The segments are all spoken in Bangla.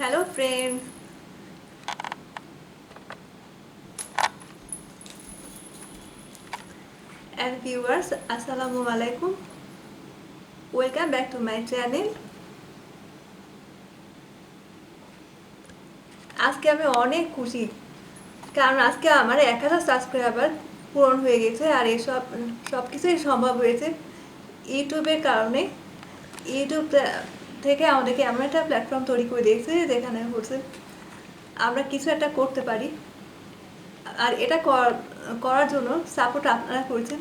Hello friends and viewers, Assalamu alaikum. Welcome back to my channel. আজকে আমি অনেক খুশি কারণ আজকে আমার 1000 সাবস্ক্রাইবার পূরণ হয়ে গেছে আর এসব সবকিছুই সম্ভব হয়েছে ইউটিউবের কারণে। ইউটিউব থেকে আমাদেরকে এমন একটা প্ল্যাটফর্ম তৈরি করে দিয়েছে যেখানে হচ্ছে আমরা কিছু একটা করতে পারি, আর এটা করার জন্য সাপোর্ট আপনারা করেছেন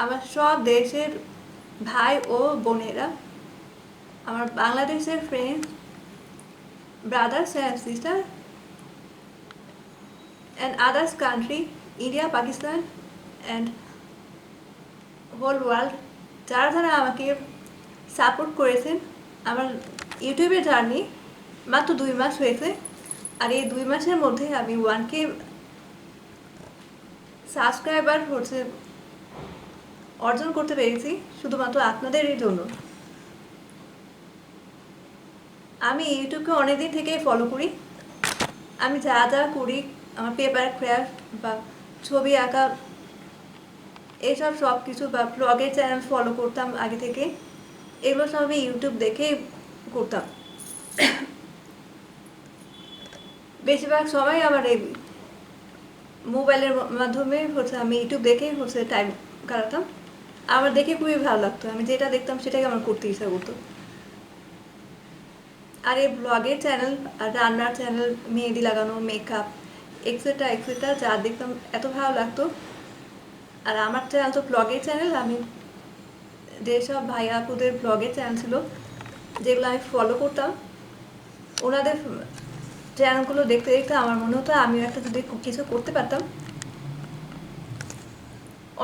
আমার সব দেশের ভাই ও বোনেরা, আমার বাংলাদেশের friend brothers and sisters and others country, India, Pakistan and whole world, যারা যারা আমাকে সাপোর্ট করেছেন। আমার ইউটিউবের জার্নি মাত্র 2 মাস হয়েছে, আর এই 2 মাসের মধ্যে আমি 1K সাবস্ক্রাইবার হচ্ছে অর্জন করতে পেরেছি শুধুমাত্র আপনাদেরই জন্য। আমি ইউটিউবকে অনেকদিন থেকেই ফলো করি। আমি যা যা করি, আমার পেপার ক্রাফট বা ছবি আঁকা এইসব সব কিছু বা ব্লগের চ্যানেল ফলো করতাম আগে থেকে, এগুলো সব আমি ইউটিউব দেখেই করতাম। বেশিরভাগ সময় আমার এই মোবাইলের মাধ্যমে হচ্ছে আমি ইউটিউব দেখেই হচ্ছে টাইম কাটাতাম। আমার দেখে খুবই ভালো লাগতো, আমি যেটা দেখতাম সেটাই আমার করতে ইচ্ছা করতো। আর এই ব্লগের চ্যানেল আর রান্নার চ্যানেল, মেহেদি লাগানো, মেকআপ এক্সেট্রা এক্সেট্রা যা দেখতাম এত ভালো লাগতো। আর আমার চ্যানেল তো ব্লগের চ্যানেল, আমি যেসব ভাই আপুদের ব্লগের চ্যানেল ছিল যেগুলো আমি ফলো করতাম, ওনাদের চ্যানেলগুলো দেখতে দেখতে আমার মনে হতো আমিও একটা যদি কিছু করতে পারতাম।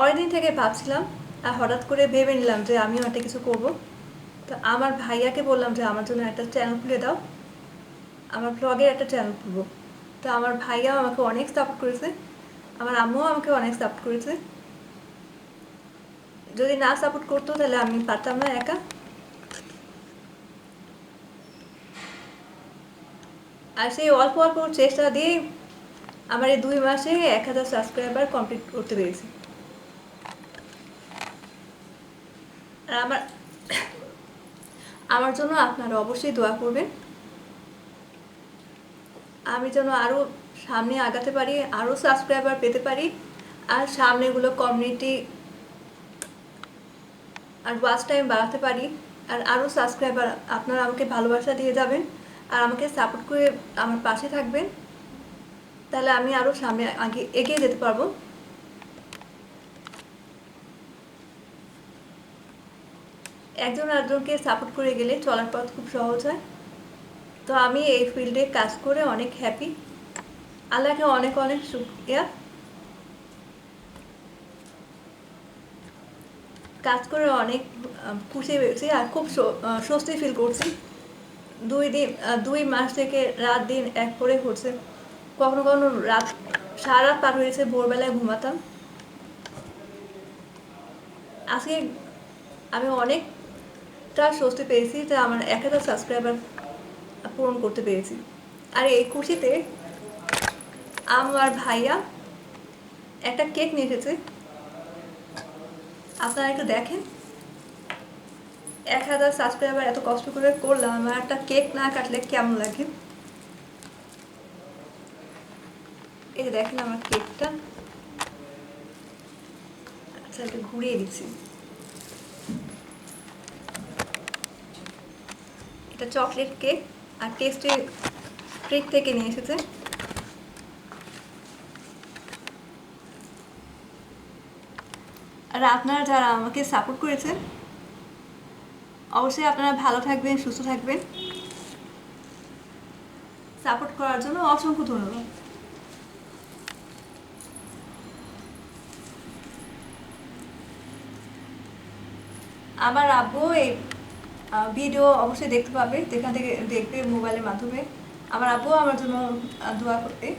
অনেকদিন থেকে ভাবছিলাম আর হঠাৎ করে ভেবে নিলাম যে আমিও একটা কিছু করব। তো আমার ভাইয়াকে বললাম যে আমার জন্য একটা চ্যানেল খুলে দাও, আমার ব্লগের একটা চ্যানেল খুলবো। তো আমার ভাইয়াও আমাকে অনেক সাপোর্ট করেছে, আমার আম্মুও আমাকে অনেক সাপোর্ট করেছে। যদি না সাপোর্ট করতো তাহলে আমি পারতাম না একা। আর সেই অল্প অল্প চেষ্টা দিয়ে আমার এই 2 মাসে 1000 সাবস্ক্রাইবার কমপ্লিট করতে পেরেছি। আর আমার জন্য আপনারা অবশ্যই দোয়া করবেন, আমি যেন আরও সামনে আগাতে পারি, আরও সাবস্ক্রাইবার পেতে পারি, আর সামনেগুলো কমিউনিটি আর ওয়াচ টাইম বাড়াতে পারি, আর আরও সাবস্ক্রাইবার আপনারা আমাকে ভালোবাসা দিয়ে যাবেন আর আমাকে সাপোর্ট করে আমার পাশে থাকবেন, তাহলে আমি আরও সামনে এগিয়ে যেতে পারবো। একজন আরেকজনকে সাপোর্ট করে গেলে চলার পথ খুব সহজ হয়। তো আমি এই ফিল্ডে কাজ করে অনেক হ্যাপি, আল্লাহকে অনেক অনেক শুকরিয়া। কাজ করে অনেক খুশি হয়েছি আর খুব স্বস্তি ফিল করছি। 2 মাস থেকে রাত দিন এক করে হচ্ছে, কখনো কখনো রাত সারা রাত পার হয়েছে, ভোরবেলায় ঘুমাতাম। আজকে আমি অনেকটা স্বস্তি পেয়েছি যে আমার 1000 সাবস্ক্রাইবার পূরণ করতে পেরেছি। আর এই খুশিতে আমার ভাইয়া একটা কেক নিয়ে এসেছে, আপনারা একটু দেখেন। 1000 সাবস্ক্রাইবার এত কষ্ট করে করলাম, আমার একটা কেক না কাটলে কেমন লাগে। এই যে দেখেন আমার কেকটা, আচ্ছা একটু ঘুরিয়ে দিচ্ছি। এটা চকলেট কেক আর টেস্টি ট্রিট থেকে নিয়ে এসেছে। আর আপনারা যারা আমাকে সাপোর্ট করেছেন, অবশ্যই আপনারা ভালো থাকবেন, সুস্থ থাকবেন। সাপোর্ট করার জন্য অসংখ্য ধন্যবাদ। আমার আব্বু এই ভিডিও অবশ্যই দেখতে পাবে, যেখান থেকে দেখবে মোবাইলের মাধ্যমে। আমার আব্বু আমার জন্য দোয়া করবে।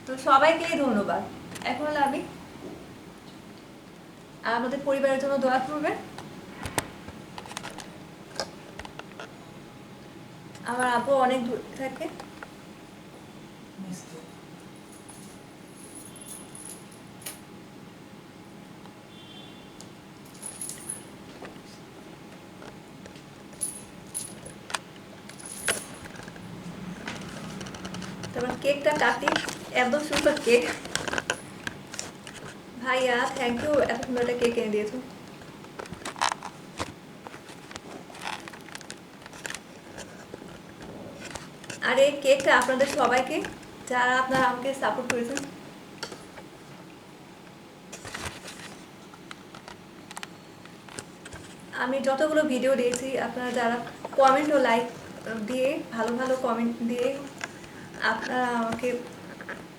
তো সবাইকে ধন্যবাদ। এখন আমি আমাদের পরিবারের জন্য দোয়া করবেন। আমার আপু অনেক দূর থাকে। তারপর কেকটা কাটি, এত সুন্দর কেক। ভাইয়া থ্যাংক ইউ, এত সুন্দর একটা কেক এনে দিয়েছো। আর এই কেকটা আপনাদের সবাইকে, যারা আপনারা আমাকে সাপোর্ট করেছেন। আমি যতগুলো ভিডিও দিয়েছি, আপনারা যারা কমেন্ট ও লাইক দিয়ে, ভালো ভালো কমেন্ট দিয়ে আপনারা আমাকে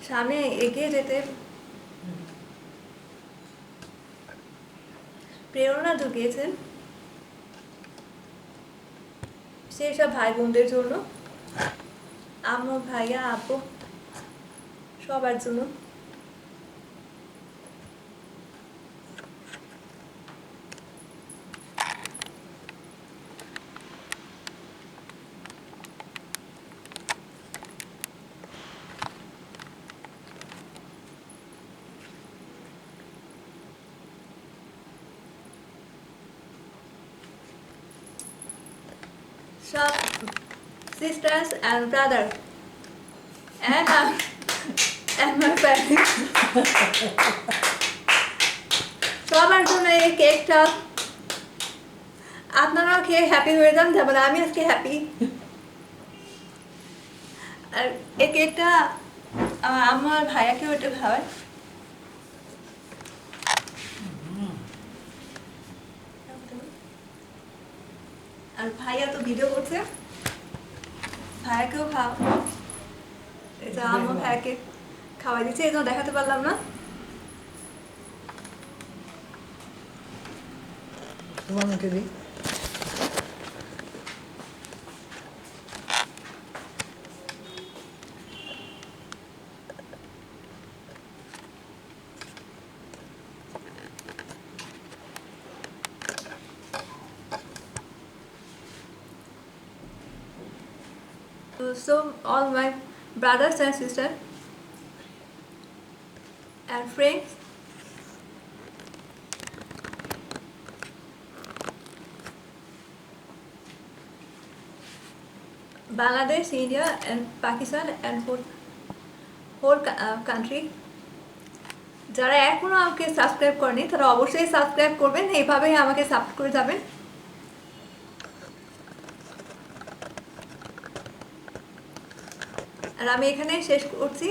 সামনে এগিয়ে যেতে প্রেরণা জুগিয়েছেন, সেই সব ভাই বোনদের জন্য, আম্মু ভাইয়া আপু সবার জন্য। সব sisters and brother and my family সবার জন্য এই কেকটা। আপনারাও খেয়ে হ্যাপি হয়ে যান, যেমন আমি আজকে হ্যাপি। আর এই কেকটা আমার আম্মা আর ভাইয়াকেও এটা খাওয়ায়। আর ভাইয়া তো ভিডিও করছে, ভাইয়াকেও খাওয়া। এটা আম্মা ভাইয়াকে খাওয়াই দিচ্ছে, এই জন্য দেখাতে পারলাম না। তোমার মুখে দিই। So all my brothers and sisters and friends, Bangladesh, India and Pakistan and whole country, যারা এখনো আমাকে সাবস্ক্রাইব করেনি তারা অবশ্যই সাবস্ক্রাইব করবেন, এইভাবেই আমাকে সাপোর্ট করে যাবেন। আর আমি এখানে শেষ করছি।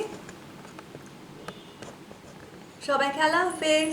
সবাইকে আল্লাহ হাফেজ।